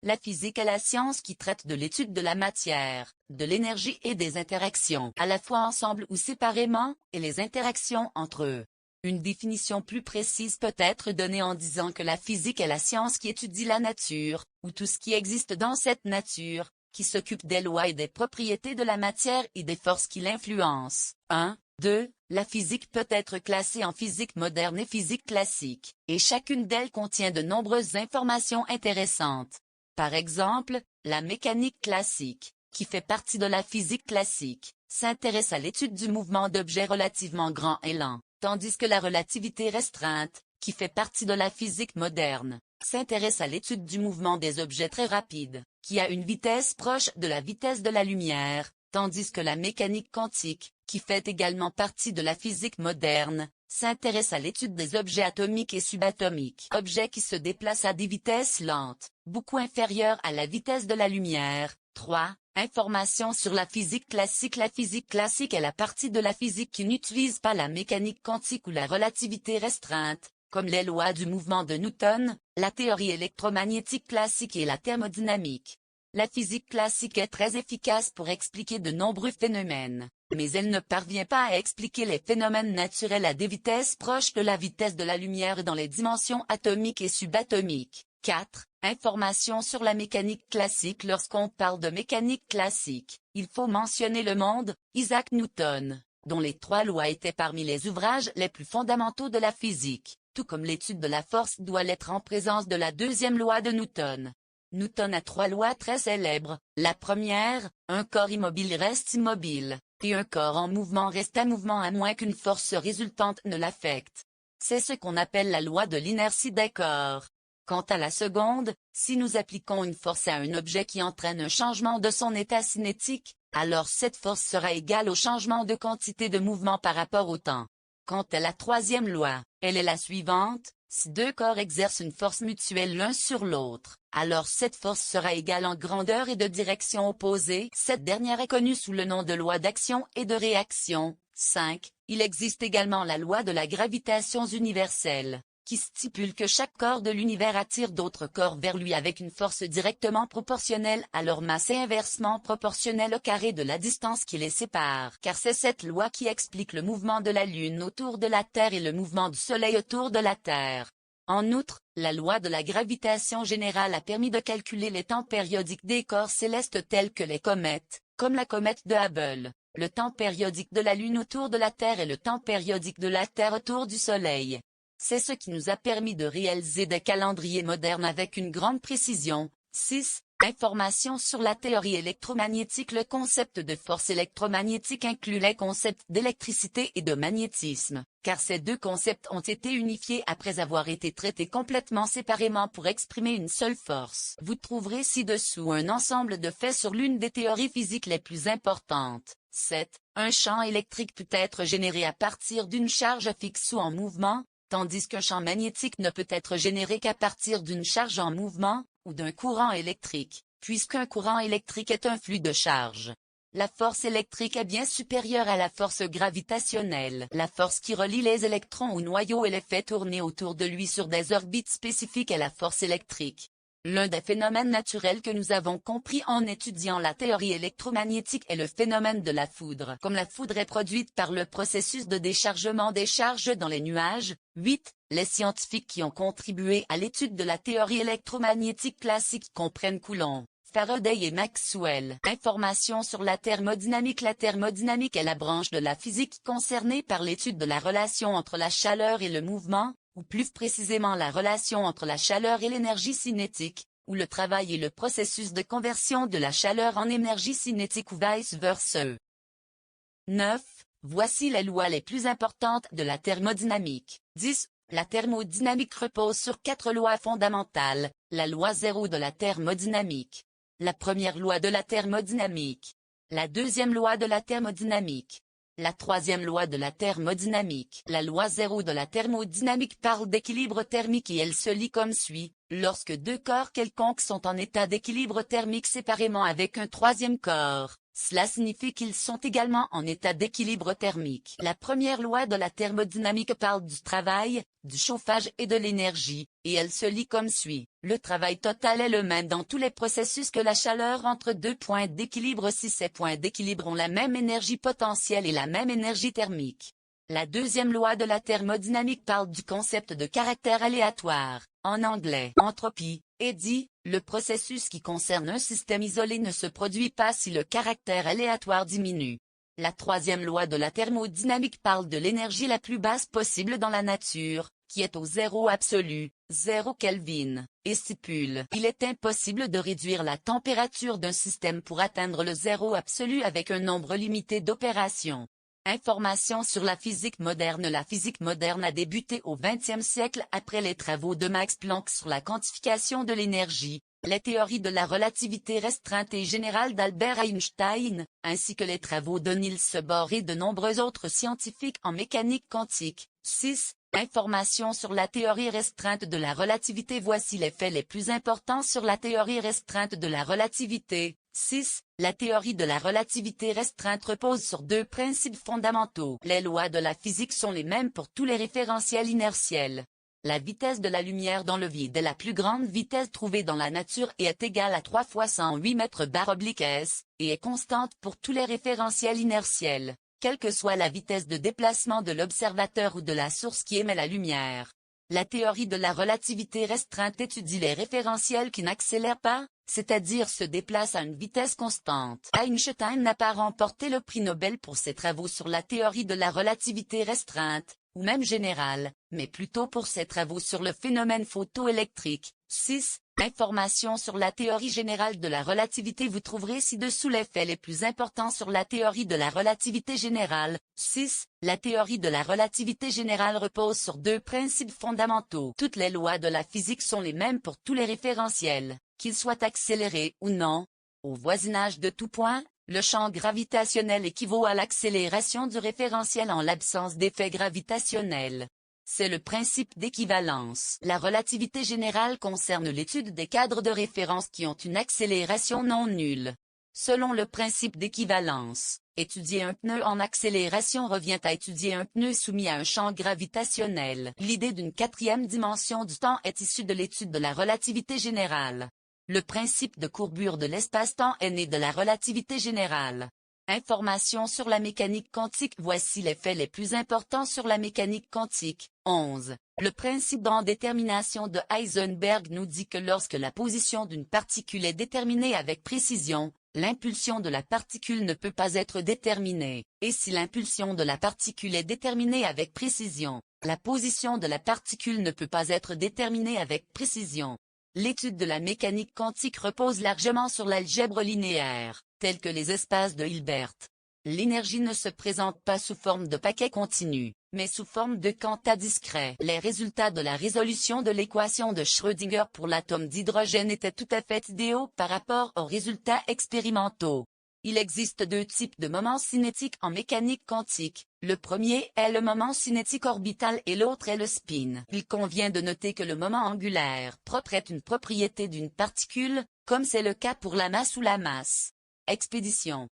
La physique est la science qui traite de l'étude de la matière, de l'énergie et des interactions, à la fois ensemble ou séparément, et les interactions entre eux. Une définition plus précise peut être donnée en disant que la physique est la science qui étudie la nature, ou tout ce qui existe dans cette nature, qui s'occupe des lois et des propriétés de la matière et des forces qui l'influencent. 1. 2. La physique peut être classée en physique moderne et physique classique, et chacune d'elles contient de nombreuses informations intéressantes. Par exemple, la mécanique classique, qui fait partie de la physique classique, s'intéresse à l'étude du mouvement d'objets relativement grands et lents, tandis que la relativité restreinte, qui fait partie de la physique moderne, s'intéresse à l'étude du mouvement des objets très rapides, qui a une vitesse proche de la vitesse de la lumière, tandis que la mécanique quantique, qui fait également partie de la physique moderne, s'intéresse à l'étude des objets atomiques et subatomiques, objets qui se déplacent à des vitesses lentes, beaucoup inférieures à la vitesse de la lumière. 3. Information sur la physique classique. La physique classique est la partie de la physique qui n'utilise pas la mécanique quantique ou la relativité restreinte, comme les lois du mouvement de Newton, la théorie électromagnétique classique et la thermodynamique. La physique classique est très efficace pour expliquer de nombreux phénomènes, mais elle ne parvient pas à expliquer les phénomènes naturels à des vitesses proches de la vitesse de la lumière dans les dimensions atomiques et subatomiques. 4. Information sur la mécanique classique. Lorsqu'on parle de mécanique classique, il faut mentionner le monde, Isaac Newton, dont les 3 lois étaient parmi les ouvrages les plus fondamentaux de la physique, tout comme l'étude de la force doit l'être en présence de la 2e loi de Newton. Newton a 3 lois très célèbres. La première, un corps immobile reste immobile, et un corps en mouvement reste en mouvement à moins qu'une force résultante ne l'affecte. C'est ce qu'on appelle la loi de l'inertie des corps. Quant à la seconde, si nous appliquons une force à un objet qui entraîne un changement de son état cinétique, alors cette force sera égale au changement de quantité de mouvement par rapport au temps. Quant à la 3e loi, elle est la suivante. Si 2 corps exercent une force mutuelle l'un sur l'autre, alors cette force sera égale en grandeur et de direction opposée. Cette dernière est connue sous le nom de loi d'action et de réaction. 5. Il existe également la loi de la gravitation universelle, qui stipule que chaque corps de l'univers attire d'autres corps vers lui avec une force directement proportionnelle à leur masse et inversement proportionnelle au carré de la distance qui les sépare. Car c'est cette loi qui explique le mouvement de la Lune autour de la Terre et le mouvement du Soleil autour de la Terre. En outre, la loi de la gravitation générale a permis de calculer les temps périodiques des corps célestes tels que les comètes, comme la comète de Hubble, le temps périodique de la Lune autour de la Terre et le temps périodique de la Terre autour du Soleil. C'est ce qui nous a permis de réaliser des calendriers modernes avec une grande précision. 6. Information sur la théorie électromagnétique. Le concept de force électromagnétique inclut les concepts d'électricité et de magnétisme, car ces 2 concepts ont été unifiés après avoir été traités complètement séparément pour exprimer une seule force. Vous trouverez ci-dessous un ensemble de faits sur l'une des théories physiques les plus importantes. 7. Un champ électrique peut être généré à partir d'une charge fixe ou en mouvement, tandis qu'un champ magnétique ne peut être généré qu'à partir d'une charge en mouvement, ou d'un courant électrique, puisqu'un courant électrique est un flux de charge. La force électrique est bien supérieure à la force gravitationnelle. La force qui relie les électrons au noyau et les fait tourner autour de lui sur des orbites spécifiques est la force électrique. L'un des phénomènes naturels que nous avons compris en étudiant la théorie électromagnétique est le phénomène de la foudre. Comme la foudre est produite par le processus de déchargement des charges dans les nuages. 8. Les scientifiques qui ont contribué à l'étude de la théorie électromagnétique classique comprennent Coulomb, Faraday et Maxwell. Information sur la thermodynamique. La thermodynamique est la branche de la physique concernée par l'étude de la relation entre la chaleur et le mouvement, ou plus précisément la relation entre la chaleur et l'énergie cinétique, ou le travail et le processus de conversion de la chaleur en énergie cinétique ou vice-versa. 9. Voici les lois les plus importantes de la thermodynamique. 10. La thermodynamique repose sur 4 lois fondamentales. La loi 0 de la thermodynamique. La première loi de la thermodynamique. La deuxième loi de la thermodynamique. La troisième loi de la thermodynamique. La loi 0 de la thermodynamique parle d'équilibre thermique et elle se lit comme suit. Lorsque 2 corps quelconques sont en état d'équilibre thermique séparément avec un troisième corps, cela signifie qu'ils sont également en état d'équilibre thermique. La première loi de la thermodynamique parle du travail, du chauffage et de l'énergie. et elle se lit comme suit. Le travail total est le même dans tous les processus que la chaleur entre deux points d'équilibre si ces points d'équilibre ont la même énergie potentielle et la même énergie thermique. La deuxième loi de la thermodynamique parle du concept de caractère aléatoire, en anglais entropie, et dit, le processus qui concerne un système isolé ne se produit pas si le caractère aléatoire diminue. La troisième loi de la thermodynamique parle de l'énergie la plus basse possible dans la nature, qui est au zéro absolu, 0 Kelvin, et stipule, il est impossible de réduire la température d'un système pour atteindre le zéro absolu avec un nombre limité d'opérations. Information sur la physique moderne. La physique moderne a débuté au XXe siècle après les travaux de Max Planck sur la quantification de l'énergie, les théories de la relativité restreinte et générale d'Albert Einstein, ainsi que les travaux de Niels Bohr et de nombreux autres scientifiques en mécanique quantique. 6. Information sur la théorie restreinte de la relativité. Voici les faits les plus importants sur la théorie restreinte de la relativité. 6. La théorie de la relativité restreinte repose sur deux principes fondamentaux. Les lois de la physique sont les mêmes pour tous les référentiels inertiels. La vitesse de la lumière dans le vide est la plus grande vitesse trouvée dans la nature et est égale à 3 fois 108 mètres/s, et est constante pour tous les référentiels inertiels, quelle que soit la vitesse de déplacement de l'observateur ou de la source qui émet la lumière. La théorie de la relativité restreinte étudie les référentiels qui n'accélèrent pas, c'est-à-dire se déplacent à une vitesse constante. Einstein n'a pas remporté le prix Nobel pour ses travaux sur la théorie de la relativité restreinte, ou même générale, mais plutôt pour ses travaux sur le phénomène photoélectrique. 6. Information sur la théorie générale de la relativité. Vous trouverez ci-dessous les faits les plus importants sur la théorie de la relativité générale. 6. La théorie de la relativité générale repose sur deux principes fondamentaux. Toutes les lois de la physique sont les mêmes pour tous les référentiels, qu'ils soient accélérés ou non. Au voisinage de tout point, le champ gravitationnel équivaut à l'accélération du référentiel en l'absence d'effet gravitationnel. C'est le principe d'équivalence. La relativité générale concerne l'étude des cadres de référence qui ont une accélération non nulle. Selon le principe d'équivalence, étudier un pneu en accélération revient à étudier un pneu soumis à un champ gravitationnel. L'idée d'une quatrième dimension du temps est issue de l'étude de la relativité générale. Le principe de courbure de l'espace-temps est né de la relativité générale. Information sur la mécanique quantique. Voici les faits les plus importants sur la mécanique quantique. 11. Le principe d'indétermination de Heisenberg nous dit que lorsque la position d'une particule est déterminée avec précision, l'impulsion de la particule ne peut pas être déterminée, et si l'impulsion de la particule est déterminée avec précision, la position de la particule ne peut pas être déterminée avec précision. L'étude de la mécanique quantique repose largement sur l'algèbre linéaire, telle que les espaces de Hilbert. L'énergie ne se présente pas sous forme de paquets continus, mais sous forme de quanta discrets. Les résultats de la résolution de l'équation de Schrödinger pour l'atome d'hydrogène étaient tout à fait idéaux par rapport aux résultats expérimentaux. Il existe deux types de moments cinétiques en mécanique quantique. Le premier est le moment cinétique orbital et l'autre est le spin. Il convient de noter que le moment angulaire propre est une propriété d'une particule, comme c'est le cas pour la masse ou la masse. Expédition.